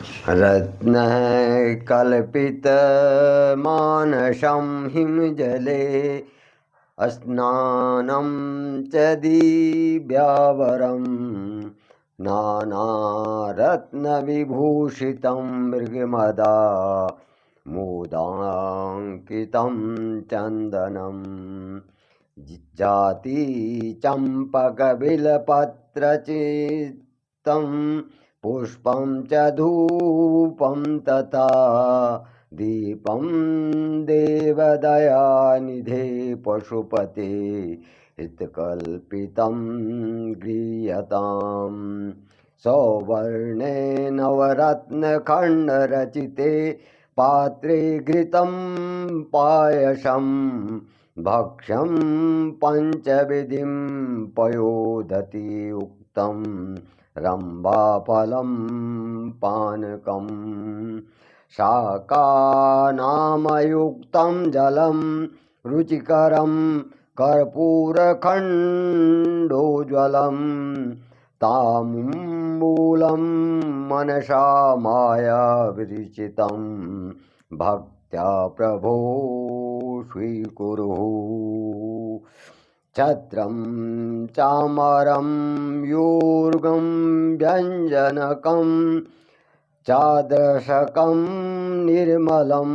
रत्नः कल्पितमानसं हिमजले स्नानं च दिव्यावरं नानारत्नविभूषितं मृगमदा मोदाङ्कितं चन्दनं जाति चम्पकबिलपत्रचित्तं पुष्पं च धूपं तथा दीपं देवदयानिधे पशुपते हितकल्पितं गृह्यताम् सौवर्णे नवरत्नखण्डरचिते पात्रे घृतं पायसं भक्ष्यं पञ्चविधिं पयोदति उक्तं रम्भाफलं पानकं शाकानामयुक्तं जलं रुचिकरं कर्पूरखण्डोज्ज्वलं ताम्बूलं मनसा माया विरचितं भक्त्या प्रभो स्वीकुरु छत्रं चामरं यूर्गं व्यञ्जनकं चादर्शकं निर्मलं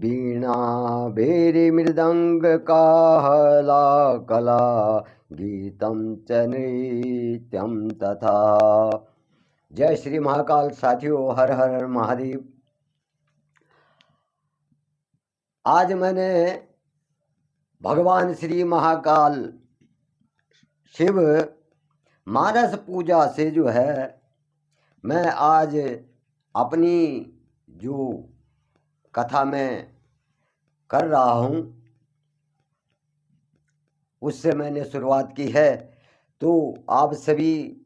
वीणाभेरीमृदङ्गकाहलाकला गीतं च नृत्यं तथा। जय श्री महाकाल। साथियों, हर हर महादेव। आज मैंने भगवान श्री महाकाल शिव मानस पूजा से जो है मैं आज अपनी जो कथा में कर रहा हूँ उससे मैंने शुरुआत की है। तो आप सभी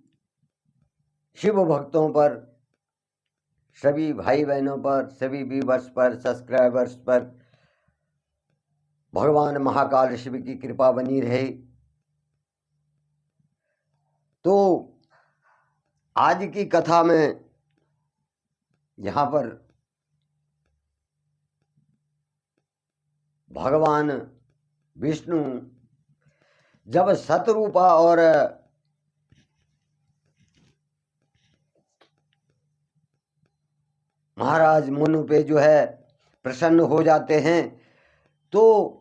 शिव भक्तों पर, सभी भाई बहनों पर, सभी व्यूअर्स पर, सब्सक्राइबर्स पर भगवान महाकाल शिव की कृपा बनी रहे। तो आज की कथा में यहाँ पर भगवान विष्णु जब शतरूपा और महाराज मनु पे जो है प्रसन्न हो जाते हैं तो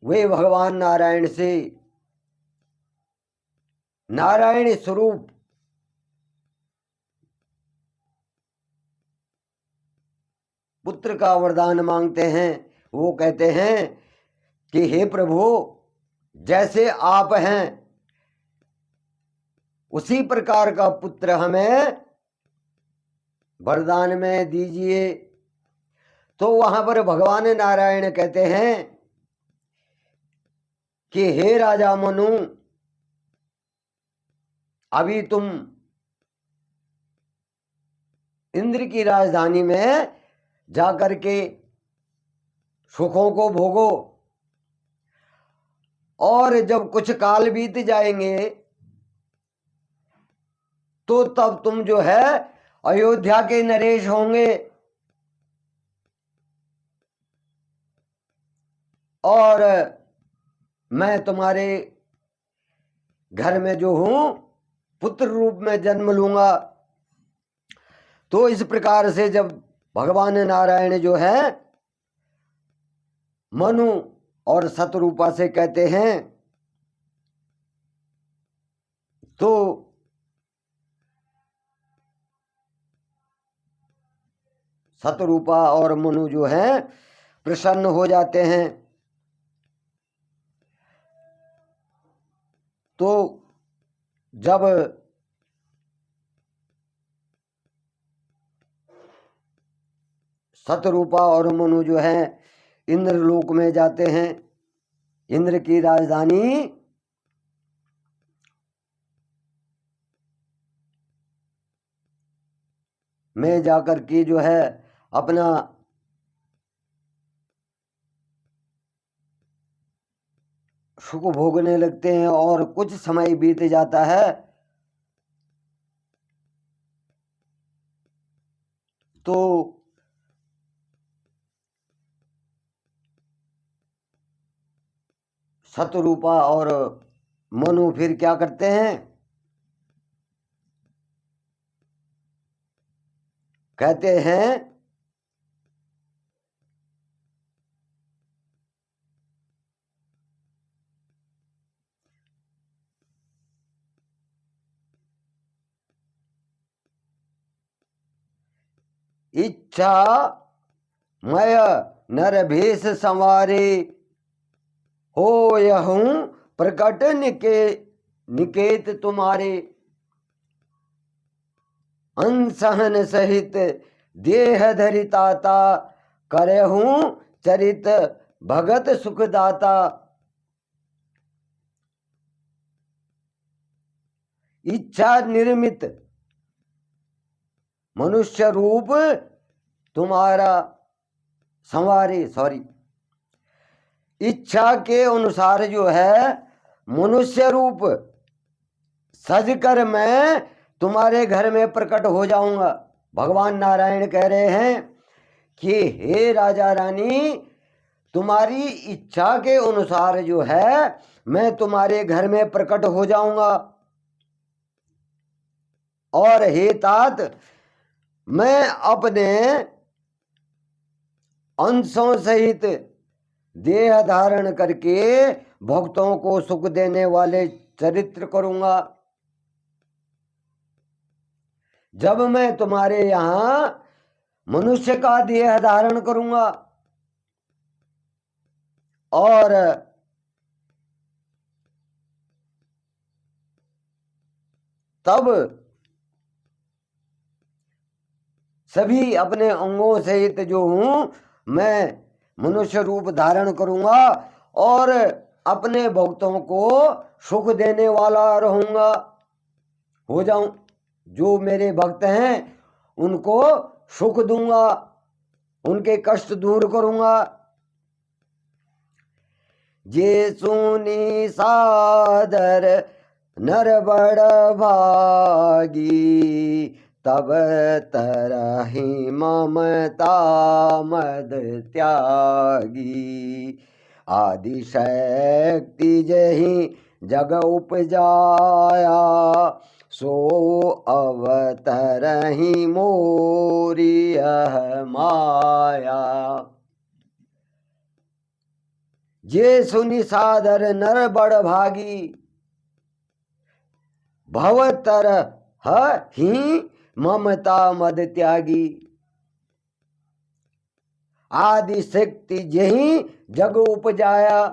वे भगवान नारायण से नारायण स्वरूप पुत्र का वरदान मांगते हैं। वो कहते हैं कि हे प्रभु, जैसे आप हैं उसी प्रकार का पुत्र हमें वरदान में दीजिए। तो वहां पर भगवान नारायण कहते हैं कि हे राजा मनु, अभी तुम इंद्र की राजधानी में जाकर के सुखों को भोगो, और जब कुछ काल बीत जाएंगे तो तब तुम जो है अयोध्या के नरेश होंगे और मैं तुम्हारे घर में जो हूं पुत्र रूप में जन्म लूंगा। तो इस प्रकार से जब भगवान नारायण जो है मनु और शतरूपा से कहते हैं तो शतरूपा और मनु जो है प्रसन्न हो जाते हैं। तो जब शतरूपा और मनु जो है इंद्रलोक में जाते हैं, इंद्र की राजधानी में जाकर के जो है अपना सुख भोगने लगते हैं। और कुछ समय बीत जाता है तो शतरूपा और मनु फिर क्या करते हैं, कहते हैं इच्छा मय नर भेष संवारे, हो यहूं प्रकट निकेत तुम्हारे, अनसहन सहित देह धरिताता, करहूं चरित भगत सुखदाता। इच्छा निर्मित मनुष्य रूप तुम्हारा संवारे, इच्छा के अनुसार जो है मनुष्य रूप सजकर मैं तुम्हारे घर में प्रकट हो जाऊंगा। भगवान नारायण कह रहे हैं कि हे राजा रानी, तुम्हारी इच्छा के अनुसार जो है मैं तुम्हारे घर में प्रकट हो जाऊंगा। और हे तात, मैं अपने अंशों सहित देह धारण करके भक्तों को सुख देने वाले चरित्र करूंगा। जब मैं तुम्हारे यहां मनुष्य का देह धारण करूंगा और तब सभी अपने अंगों सहित जो हूं मैं मनुष्य रूप धारण करूंगा और अपने भक्तों को सुख देने वाला रहूंगा, हो जाऊं। जो मेरे भक्त हैं उनको सुख दूंगा, उनके कष्ट दूर करूंगा। जे सुनी सादर नर बड़ भागी, तब तरहि ममता मद त्यागी। आदि शक्ति जहि जग उपजाया, सो अवतरहि मोरी यह माया। जे सुनि सादर नर बड़ भागी, भवतर ही ममता मद त्यागी। आदि शक्ति जही जग उपजाया,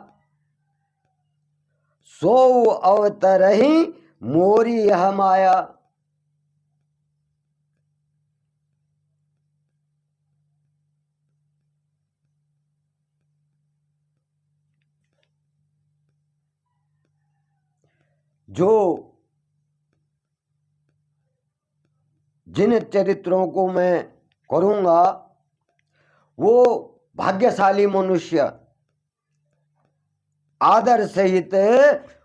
सो अवतरहि मोरी यह माया। जो जिन चरित्रों को मैं करूंगा वो भाग्यशाली मनुष्य आदर सहित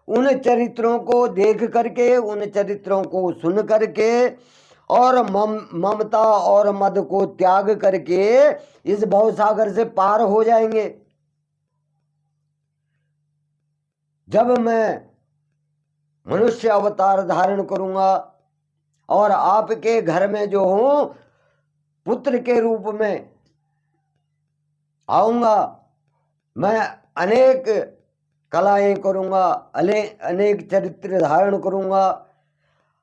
उन चरित्रों को देख करके, उन चरित्रों को सुन करके और ममता और मद को त्याग करके इस भवसागर से पार हो जाएंगे। जब मैं मनुष्य अवतार धारण करूंगा और आपके घर में जो हूं पुत्र के रूप में आऊंगा, मैं अनेक कलाएं करूंगा, अनेक चरित्र धारण करूंगा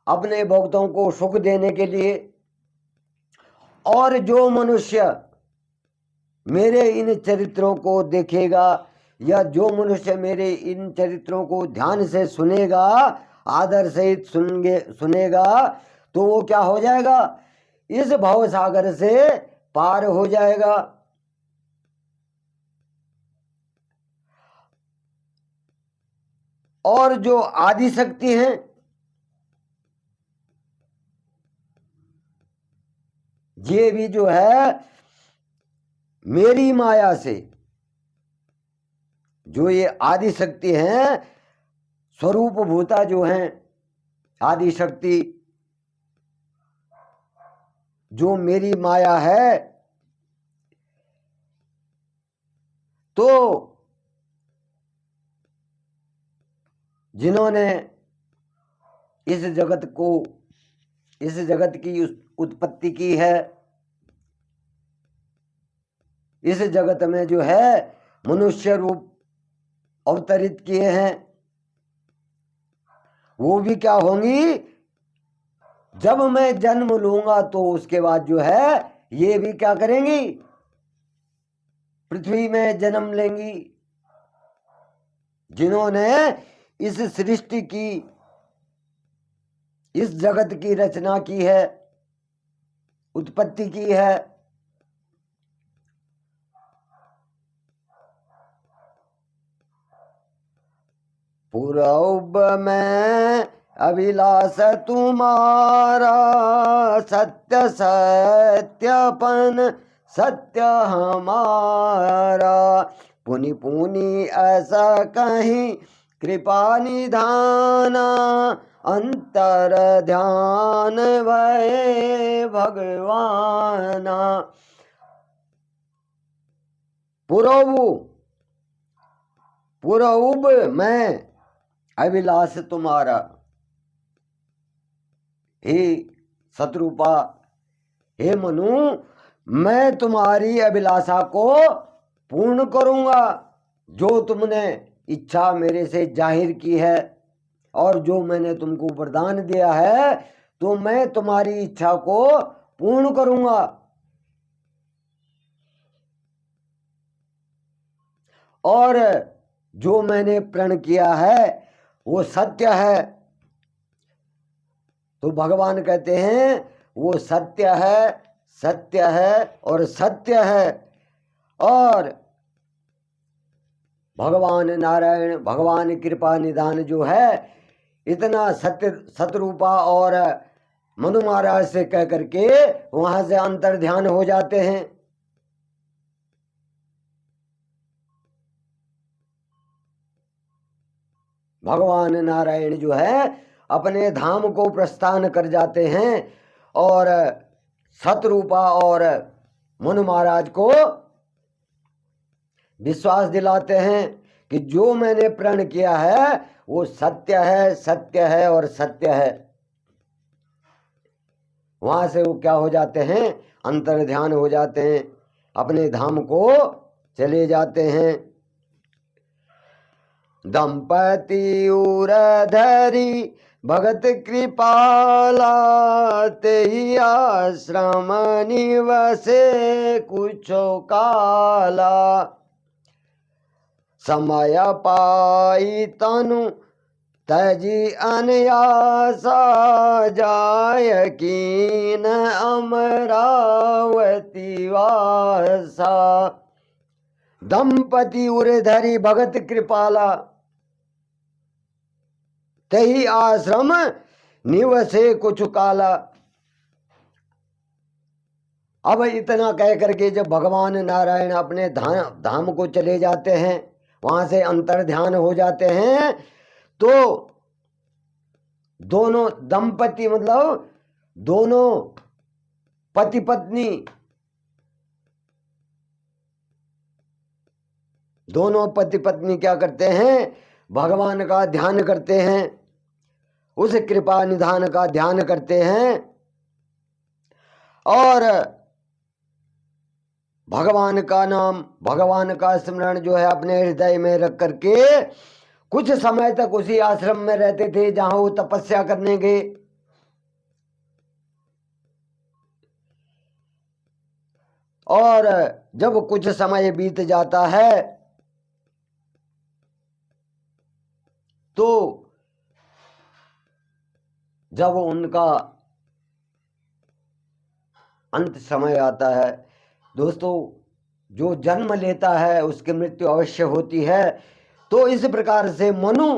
अपने भक्तों को सुख देने के लिए। और जो मनुष्य मेरे इन चरित्रों को देखेगा या जो मनुष्य मेरे इन चरित्रों को ध्यान से सुनेगा, आदर सहित सुनेगा, तो वो क्या हो जाएगा, इस भवसागर से पार हो जाएगा। और जो आदि शक्ति हैं, ये भी जो है मेरी माया से, जो ये आदि शक्ति हैं, स्वरूप भूता जो हैं आदि शक्ति, जो मेरी माया है, तो जिन्होंने इस जगत की उत्पत्ति की है, इस जगत में जो है मनुष्य रूप अवतरित किए हैं, वो भी क्या होंगी, जब मैं जन्म लूंगा तो उसके बाद जो है ये भी क्या करेंगी, पृथ्वी में जन्म लेंगी। जिन्होंने इस सृष्टि की, इस जगत की रचना की है, उत्पत्ति की है, पूर्व में अभिलाष तुम्हारा, सत्य सत्यपन सत्य हमारा, पुनि पुनि ऐसा कहीं कृपा निधाना, अंतर ध्यान भय भगवाना। पूर्व में अभिलाष तुम्हारा, हे शत्रुपा, हे मनु, मैं तुम्हारी अभिलाषा को पूर्ण करूंगा। जो तुमने इच्छा मेरे से जाहिर की है और जो मैंने तुमको वरदान दिया है, तो मैं तुम्हारी इच्छा को पूर्ण करूंगा। और जो मैंने प्रण किया है वो सत्य है। तो भगवान कहते हैं वो सत्य है, सत्य है और सत्य है। और भगवान नारायण, भगवान कृपा निधान जो है, इतना सतरूपा और मनु महाराज से कह करके वहां से अंतर ध्यान हो जाते हैं। भगवान नारायण जो है अपने धाम को प्रस्थान कर जाते हैं और सतरूपा और मनु महाराज को विश्वास दिलाते हैं कि जो मैंने प्रण किया है वो सत्य है, सत्य है और सत्य है। वहां से वो क्या हो जाते हैं, अंतर ध्यान हो जाते हैं, अपने धाम को चले जाते हैं। दंपति उरधरी भगत कृपाला, तेहि आश्रम निवसे कुछो काला, समय पाई तनु तजी अनयासा, जाय कीन अमरावती वासा। दंपति उरधरी भगत कृपाला, तही आश्रम निवसे कुछ काला। अब इतना कह करके जब भगवान नारायण अपने धाम को चले जाते हैं, वहां से अंतर ध्यान हो जाते हैं, तो दोनों दंपति मतलब दोनों पति पत्नी, दोनों पति पत्नी क्या करते हैं, भगवान का ध्यान करते हैं, उस कृपा निधान का ध्यान करते हैं और भगवान का नाम, भगवान का स्मरण जो है अपने हृदय में रख करके कुछ समय तक उसी आश्रम में रहते थे जहां वो तपस्या करने गए। और जब कुछ समय बीत जाता है तो जब उनका अंत समय आता है, दोस्तों जो जन्म लेता है उसकी मृत्यु अवश्य होती है। तो इस प्रकार से मनु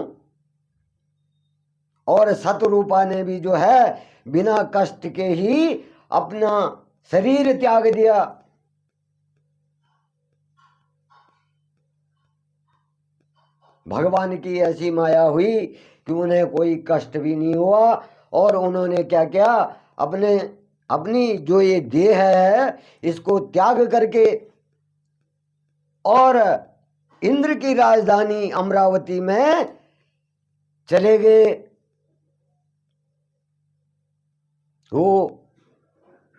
और सतरूपा ने भी जो है बिना कष्ट के ही अपना शरीर त्याग दिया। भगवान की ऐसी माया हुई कि उन्हें कोई कष्ट भी नहीं हुआ और उन्होंने क्या किया, अपने अपनी जो ये देह है इसको त्याग करके और इंद्र की राजधानी अमरावती में चले गए। तो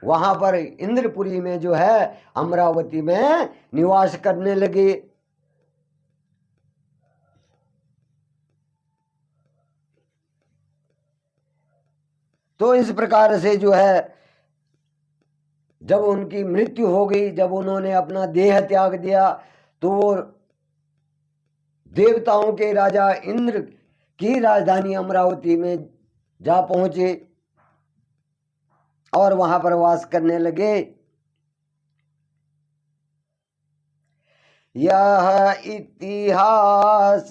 वहां पर इंद्रपुरी में जो है अमरावती में निवास करने लगे। तो इस प्रकार से जो है जब उनकी मृत्यु हो गई, जब उन्होंने अपना देह त्याग दिया, तो वो देवताओं के राजा इंद्र की राजधानी अमरावती में जा पहुंचे और वहां पर वास करने लगे। यह इतिहास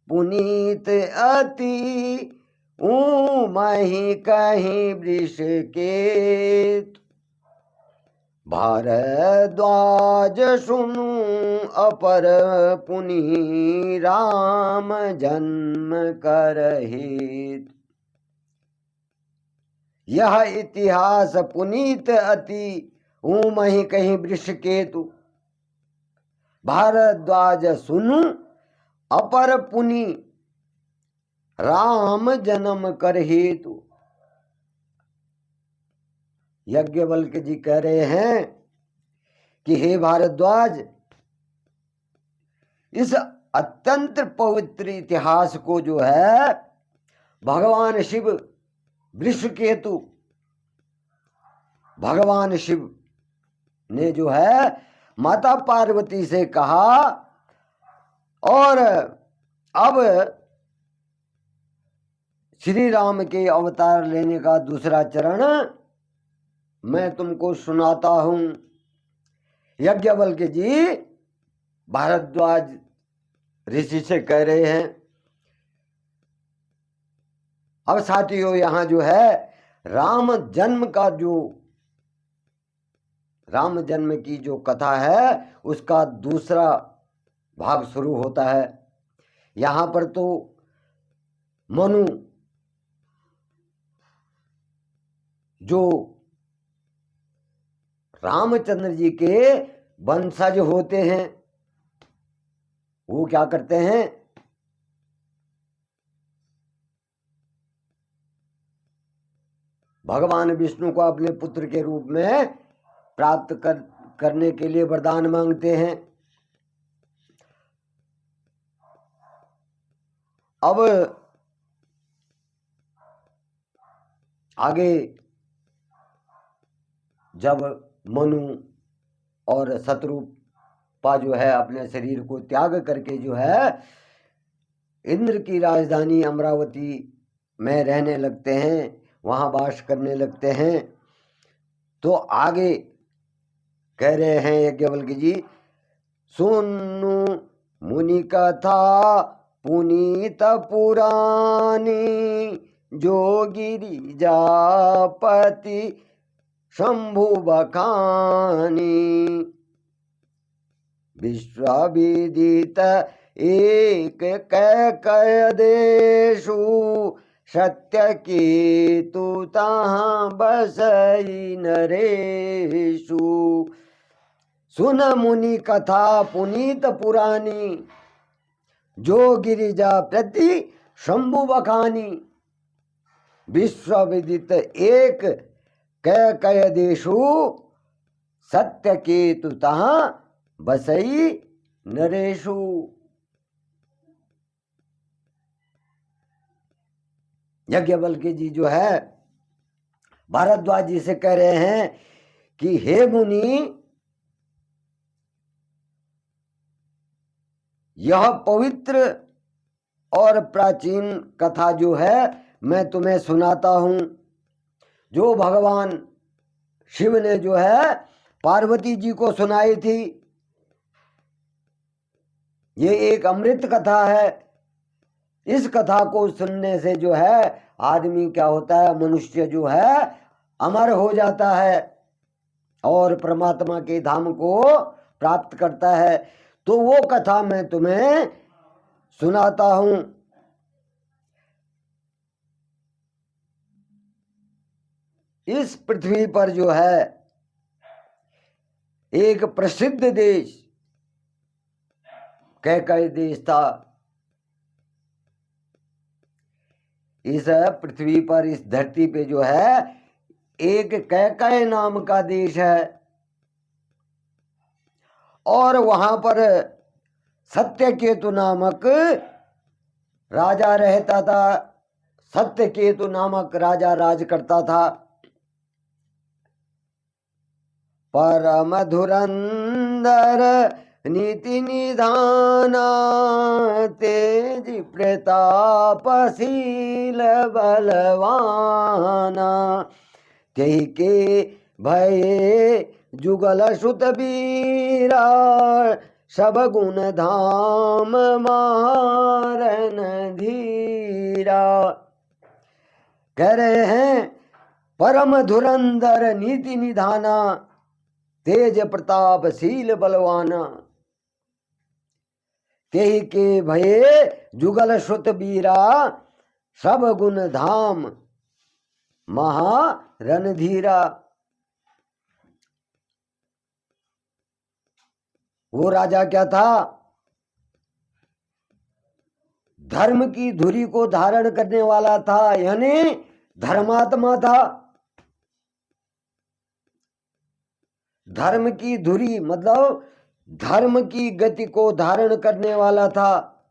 पुनीत अति मही कहीं वृष के भारद्वाज सुनु अपर पुनि राम जन्म करहित। यह इतिहास पुनीत अति मही कहीं वृष केतु भारद्वाज सुनु अपर पुनि राम जन्म कर हेतु। यज्ञवल्क्य जी कह रहे हैं कि हे भारद्वाज, इस अत्यंत पवित्र इतिहास को जो है भगवान शिव वृषकेतु भगवान शिव ने जो है माता पार्वती से कहा और अब श्री राम के अवतार लेने का दूसरा चरण मैं तुमको सुनाता हूं। यज्ञवल्क्य जी भारद्वाज ऋषि से कह रहे हैं। अब साथियों, यहां जो है राम जन्म की जो कथा है उसका दूसरा भाग शुरू होता है। यहां पर तो मनु जो रामचंद्र जी के वंशज होते हैं वो क्या करते हैं, भगवान विष्णु को अपने पुत्र के रूप में प्राप्त करने के लिए वरदान मांगते हैं। अब आगे जब मनु और शत्रुपा जो है अपने शरीर को त्याग करके जो है इंद्र की राजधानी अमरावती में रहने लगते हैं, वहां वास करने लगते हैं, तो आगे कह रहे हैं यज्ञवल्क्य जी, सुनु मुनि कथा पुनीत पुरानी जो गिरिजापति शंभु बखानी विश्वविदित एक कय देशु सत्य केतु तहाँ बसई नरेशु। सुन मुनि कथा पुनीत पुरानी जो गिरिजा प्रति शंभु बखानी विश्वविदित एक कय देशु सत्य केतु तहाँ बसई नरेशु। यज्ञवल्क्य जी जो है भारद्वाज जी से कह रहे हैं कि हे मुनि, यह पवित्र और प्राचीन कथा जो है मैं तुम्हें सुनाता हूं, जो भगवान शिव ने जो है पार्वती जी को सुनाई थी। ये एक अमृत कथा है। इस कथा को सुनने से जो है आदमी क्या होता है, मनुष्य जो है अमर हो जाता है और परमात्मा के धाम को प्राप्त करता है। तो वो कथा मैं तुम्हें सुनाता हूं। इस पृथ्वी पर जो है एक प्रसिद्ध देश कैकय देश था। इस पृथ्वी पर, इस धरती पे जो है एक कैकय नाम का देश है, और वहां पर सत्यकेतु नामक राजा रहता था। सत्यकेतु नामक राजा राज करता था। परम धुरंधर नीति निधाना, तेज प्रतापशील बलवाना, तेहि के भये जुगल सुत वीरा, सब गुण धाम मारन धीरा। कह रहे हैं परम धुरंधर नीति निधाना, तेज प्रतापशील बलवाना, तेहि के भये जुगल श्रुत वीरा, सब गुण धाम महा रणधीरा। वो राजा क्या था? धर्म की धुरी को धारण करने वाला था, यानी धर्मात्मा था। धर्म की धुरी मतलब धर्म की गति को धारण करने वाला था,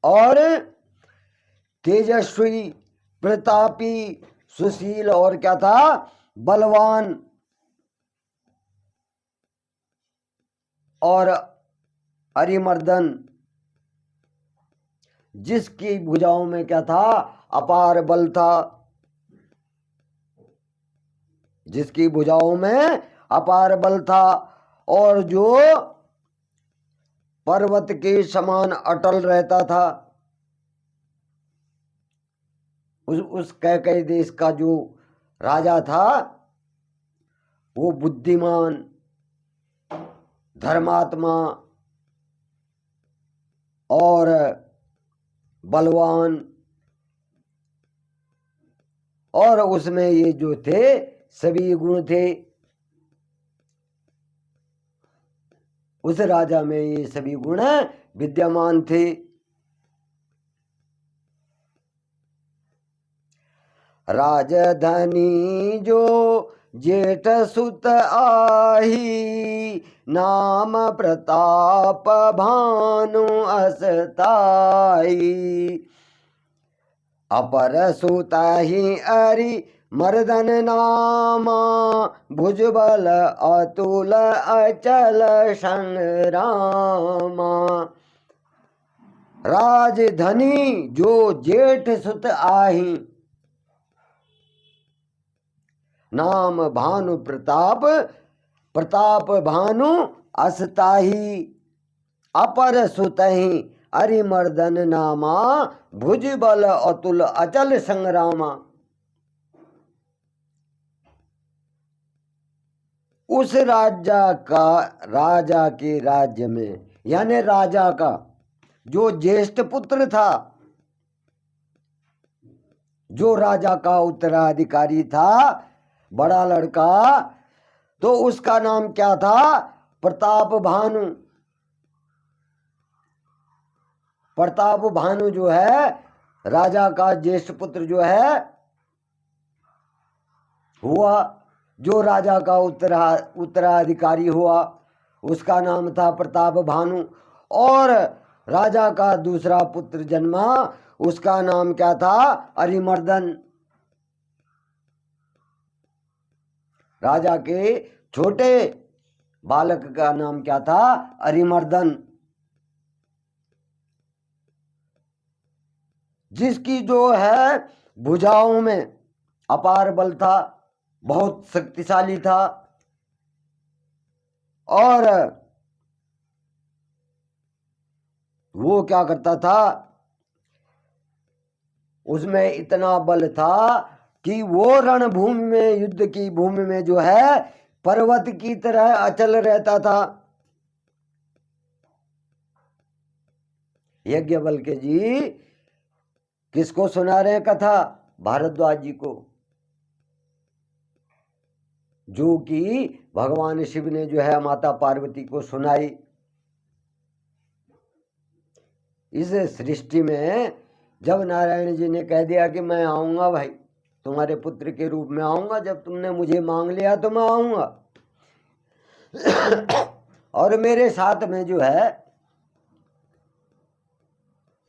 और तेजस्वी, प्रतापी, सुशील, और क्या था? बलवान और अरिमर्दन, जिसकी भुजाओं में क्या था? अपार बल था। जिसकी भुजाओं में अपार बल था, और जो पर्वत के समान अटल रहता था। उस कैकय देश का जो राजा था वो बुद्धिमान, धर्मात्मा और बलवान, और उसमें ये जो थे सभी गुण थे। उस राजा में ये सभी गुण विद्यमान थे। राजधानी जो जेठ सुत आही, नाम प्रताप भानु असताई, अपर सुताही अरि मर्दन नामा, भुजबल अतुल अचल संग्रामा। राजधनी जो जेठ सुत आही, नाम भानु प्रताप, प्रताप भानु असताही, अपर सुतहि अरिमर्दन नामा, भुजबल अतुल अचल संग्रामा। उस राजा के राज्य में, यानी राजा का जो ज्येष्ठ पुत्र था, जो राजा का उत्तराधिकारी था, बड़ा लड़का, तो उसका नाम क्या था? प्रताप भानु। प्रताप भानु जो है राजा का ज्येष्ठ पुत्र जो है हुआ, जो राजा का उत्तराधिकारी हुआ, उसका नाम था प्रताप भानु। और राजा का दूसरा पुत्र जन्मा, उसका नाम क्या था? अरिमर्दन। राजा के छोटे बालक का नाम क्या था? अरिमर्दन। जिसकी जो है भुजाओं में अपार बल था, बहुत शक्तिशाली था, और वो क्या करता था? उसमें इतना बल था कि वो रणभूमि में, युद्ध की भूमि में जो है पर्वत की तरह अचल रहता था। यज्ञवल्क्य जी किसको सुना रहे हैं कथा? भारद्वाज जी को, जो कि भगवान शिव ने जो है माता पार्वती को सुनाई। इस सृष्टि में जब नारायण जी ने कह दिया कि मैं आऊंगा भाई, तुम्हारे पुत्र के रूप में आऊंगा, जब तुमने मुझे मांग लिया तो मैं आऊंगा। और मेरे साथ में जो है,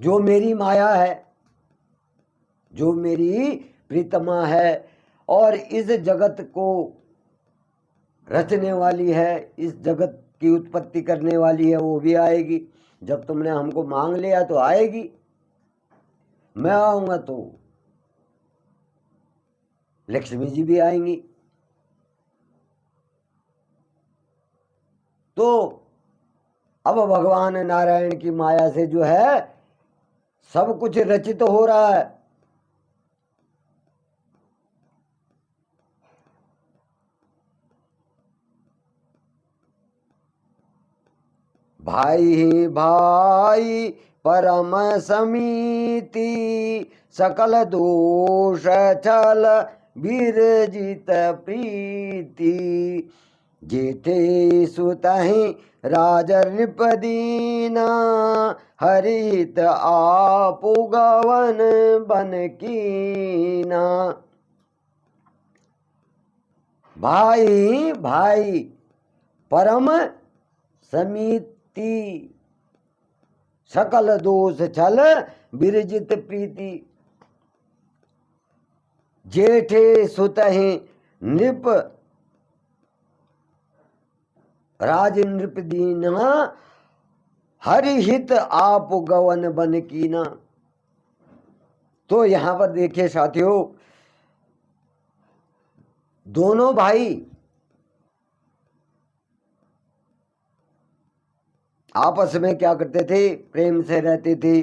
जो मेरी माया है, जो मेरी प्रीतमा है और इस जगत को रचने वाली है, इस जगत की उत्पत्ति करने वाली है, वो भी आएगी। जब तुमने हमको मांग लिया तो आएगी, मैं आऊंगा तो लक्ष्मी जी भी आएंगी। तो अब भगवान नारायण की माया से जो है सब कुछ रचित हो रहा है। भाई ही भाई परम समीति, सकल दोष छल विरजित प्रीति, जेठे सुतहि राज नृपदीना, हरित आपु गवन बन कीना। भाई भाई परम समीति, सकल दोष छल विरजित प्रीति, जेठे सुतहि नृप राज नृप दीना, हरिहित आप गवन बन कीना। तो यहां पर देखिए साथियों, दोनों भाई आपस में क्या करते थे? प्रेम से रहते थे।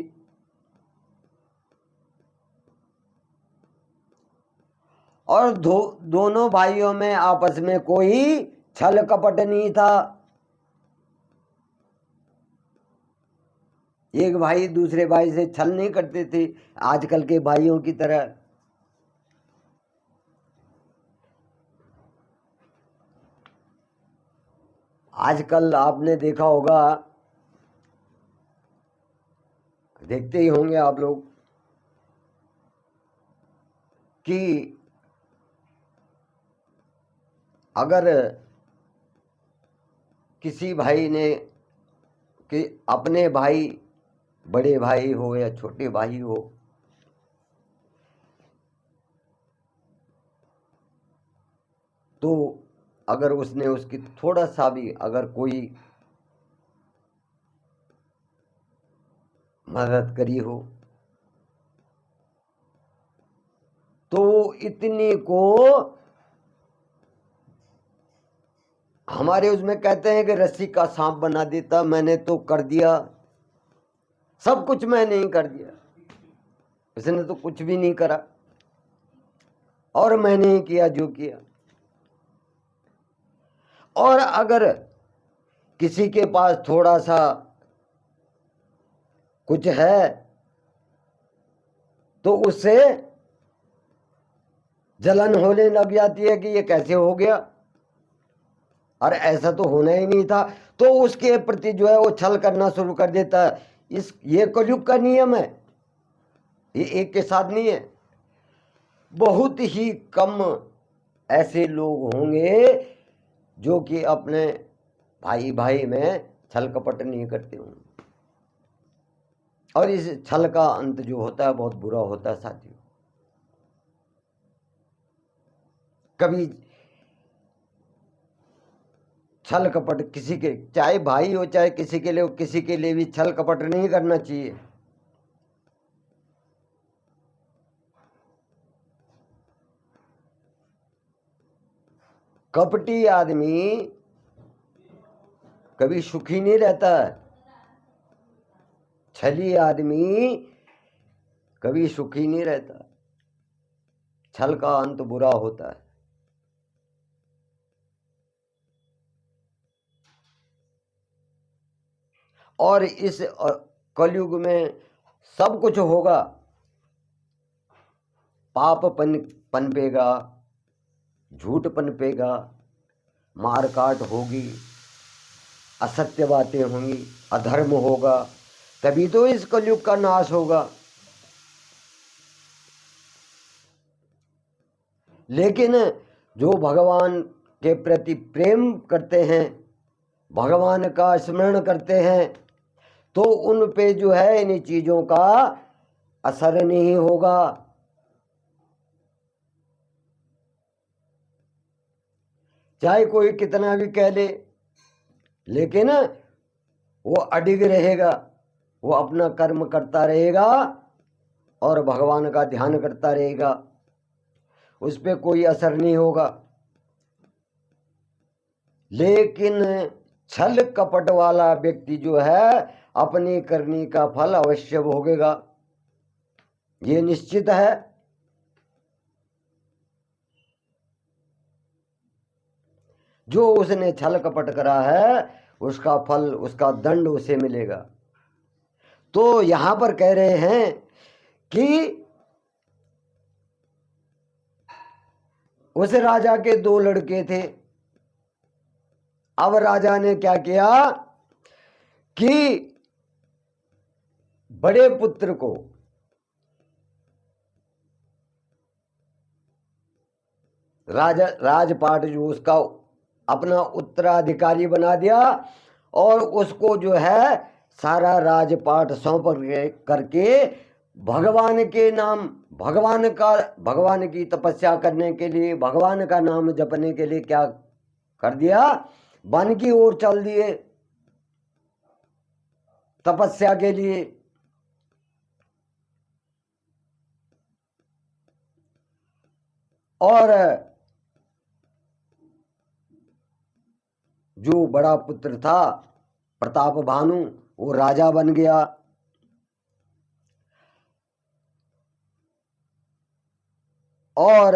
और दोनों भाइयों में आपस में कोई छल कपट नहीं था। एक भाई दूसरे भाई से छल नहीं करते थे आजकल के भाइयों की तरह। आजकल आपने देखा होगा, देखते ही होंगे आप लोग, कि अगर किसी भाई ने, कि अपने भाई, बड़े भाई हो या छोटे भाई हो, तो अगर उसने उसकी थोड़ा सा भी अगर कोई मदद करी हो, तो इतनी को हमारे उसमें कहते हैं कि रस्सी का सांप बना देता। मैंने तो कर दिया सब कुछ, मैंने ही कर दिया, उसने तो कुछ भी नहीं करा, और मैंने ही किया जो किया। और अगर किसी के पास थोड़ा सा कुछ है तो उससे जलन होने लग जाती है कि ये कैसे हो गया, और ऐसा तो होना ही नहीं था। तो उसके प्रति जो है वो छल करना शुरू कर देता है। ये कलयुग का नियम है, ये एक के साथ नहीं है। बहुत ही कम ऐसे लोग होंगे जो कि अपने भाई भाई में छल कपट नहीं करते होंगे। और इस छल का अंत जो होता है बहुत बुरा होता है साथियों। कभी छल कपट किसी के, चाहे भाई हो चाहे किसी के लिए, किसी के लिए भी छल कपट नहीं करना चाहिए। कपटी आदमी कभी सुखी नहीं रहता है, छली आदमी कभी सुखी नहीं रहता। छल का अंत बुरा होता है। और इस कलयुग में सब कुछ होगा, पाप पनपेगा, झूठ पनपेगा, मार काट होगी, असत्य बातें होंगी, अधर्म होगा, तभी तो इस कलयुग का नाश होगा। लेकिन जो भगवान के प्रति प्रेम करते हैं, भगवान का स्मरण करते हैं, तो उन पे जो है इन चीजों का असर नहीं होगा। चाहे कोई कितना भी कह ले, लेकिन वो अडिग रहेगा, वो अपना कर्म करता रहेगा और भगवान का ध्यान करता रहेगा, उस पर कोई असर नहीं होगा। लेकिन छल कपट वाला व्यक्ति जो है अपनी करनी का फल अवश्य भोगेगा, ये निश्चित है। जो उसने छल कपट करा है उसका फल, उसका दंड उसे मिलेगा। तो यहां पर कह रहे हैं कि उस राजा के 2 लड़के थे। अब राजा ने क्या किया कि बड़े पुत्र को राजपाट जो उसका अपना उत्तराधिकारी बना दिया और उसको जो है सारा राजपाट सौंप करके भगवान के नाम, भगवान की तपस्या करने के लिए, भगवान का नाम जपने के लिए क्या कर दिया, वन की ओर चल दिए तपस्या के लिए। और जो बड़ा पुत्र था प्रताप भानु, वो राजा बन गया। और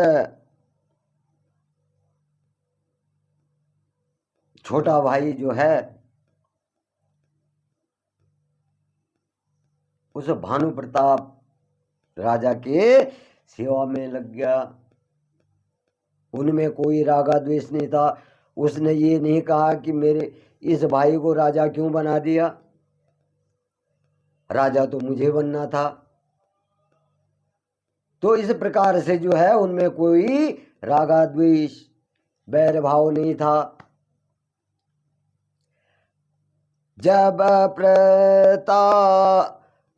छोटा भाई जो है उस भानु प्रताप राजा के सेवा में लग गया। उनमें कोई रागा द्वेष नहीं था। उसने ये नहीं कहा कि मेरे इस भाई को राजा क्यों बना दिया, राजा तो मुझे बनना था। तो इस प्रकार से जो है उनमें कोई रागा द्वेष बैर भाव नहीं था। जब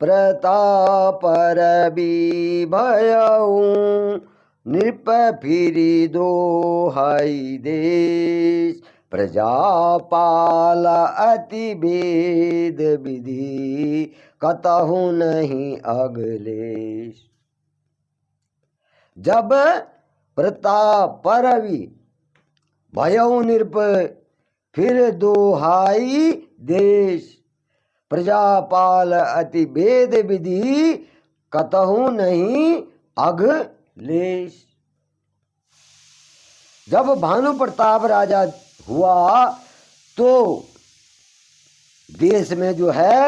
प्रताप रवि भयऊ नृप फिरी दोहाई देश, प्रजापाल अति भेद विधि कतहु नहीं अगलेश। जब प्रताप रवि भयऊ नृप फिर दोहाई देश, प्रजापाल अति भेद विधि कतहु नहीं अगलेश। जब भानु प्रताप राजा हुआ तो देश में जो है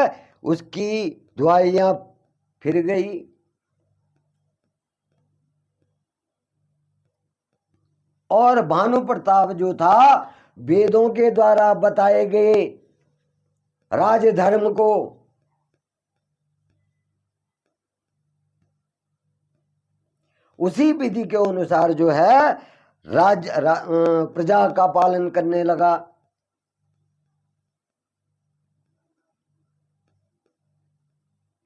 उसकी दुआइयां फिर गई। और भानु प्रताप जो था वेदों के द्वारा बताए गए राजधर्म को उसी विधि के अनुसार जो है प्रजा का पालन करने लगा।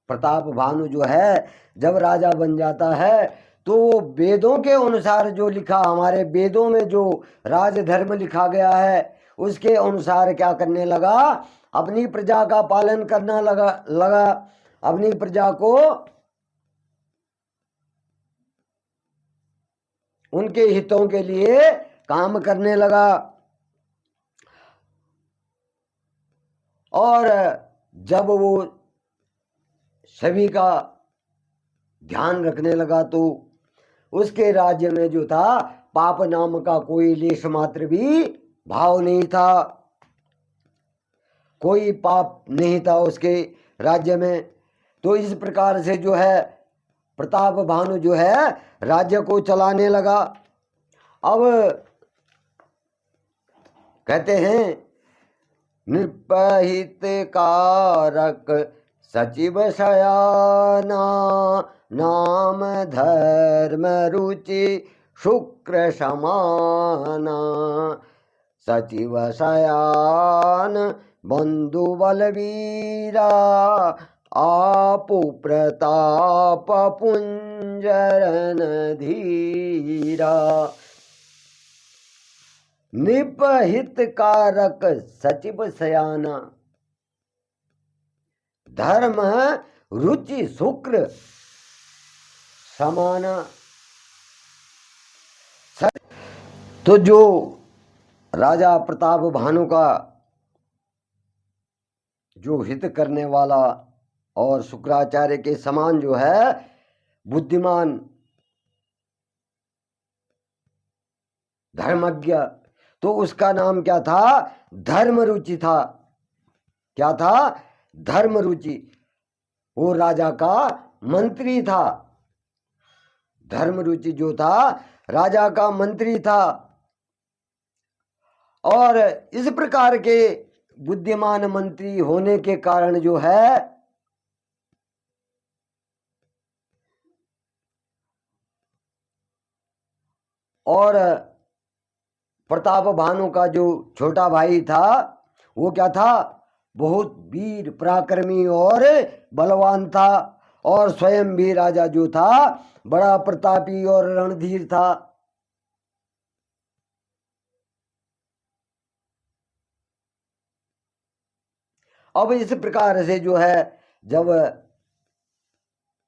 प्रताप भानु जो है जब राजा बन जाता है तो वो वेदों के अनुसार जो लिखा, हमारे वेदों में जो राजधर्म लिखा गया है उसके अनुसार क्या करने लगा, अपनी प्रजा का पालन करना लगा अपनी प्रजा को उनके हितों के लिए काम करने लगा। और जब वो सभी का ध्यान रखने लगा तो उसके राज्य में जो था पाप नाम का कोई लेश मात्र भी भाव नहीं था, कोई पाप नहीं था उसके राज्य में। तो इस प्रकार से जो है प्रताप भानु जो है राज्य को चलाने लगा। अब कहते हैं नृपहित कारक सचिव शयाना, नाम धर्म रुचि शुक्र समाना। सचिव शयान बंधु बलवीरा, आपु प्रताप पुंजरन धीरा। निपहित कारक सचिव शयाना, धर्म रुचि शुक्र समाना। तो जो राजा प्रताप भानु का जो हित करने वाला और शुक्राचार्य के समान जो है बुद्धिमान धर्मज्ञ, तो उसका नाम क्या था? धर्मरुचि था। क्या था? धर्मरुचि। वो राजा का मंत्री था। धर्मरुचि जो था राजा का मंत्री था। और इस प्रकार के बुद्धिमान मंत्री होने के कारण जो है और प्रताप भानु का जो छोटा भाई था वो क्या था? बहुत वीर पराक्रमी और बलवान था। और स्वयं भी राजा जो था बड़ा प्रतापी और रणधीर था। अब इस प्रकार से जो है जब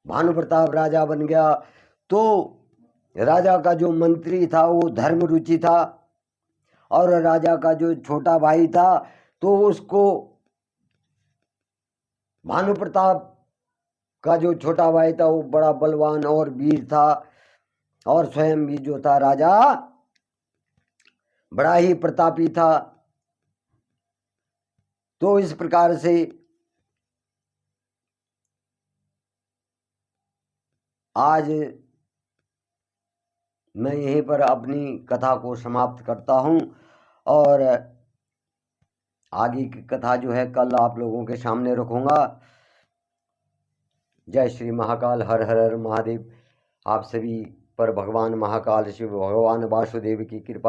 भानु प्रताप राजा बन गया तो राजा का जो मंत्री था वो धर्मरुचि था। और राजा का जो छोटा भाई था तो उसको भानु प्रताप का जो छोटा भाई था वो बड़ा बलवान और वीर था। और स्वयं भी जो था राजा बड़ा ही प्रतापी था। तो इस प्रकार से आज मैं यहीं पर अपनी कथा को समाप्त करता हूं। और आगे की कथा जो है कल आप लोगों के सामने रखूंगा। जय श्री महाकाल, हर हर हर महादेव। आप सभी पर भगवान महाकाल शिव भगवान वासुदेव की कृपा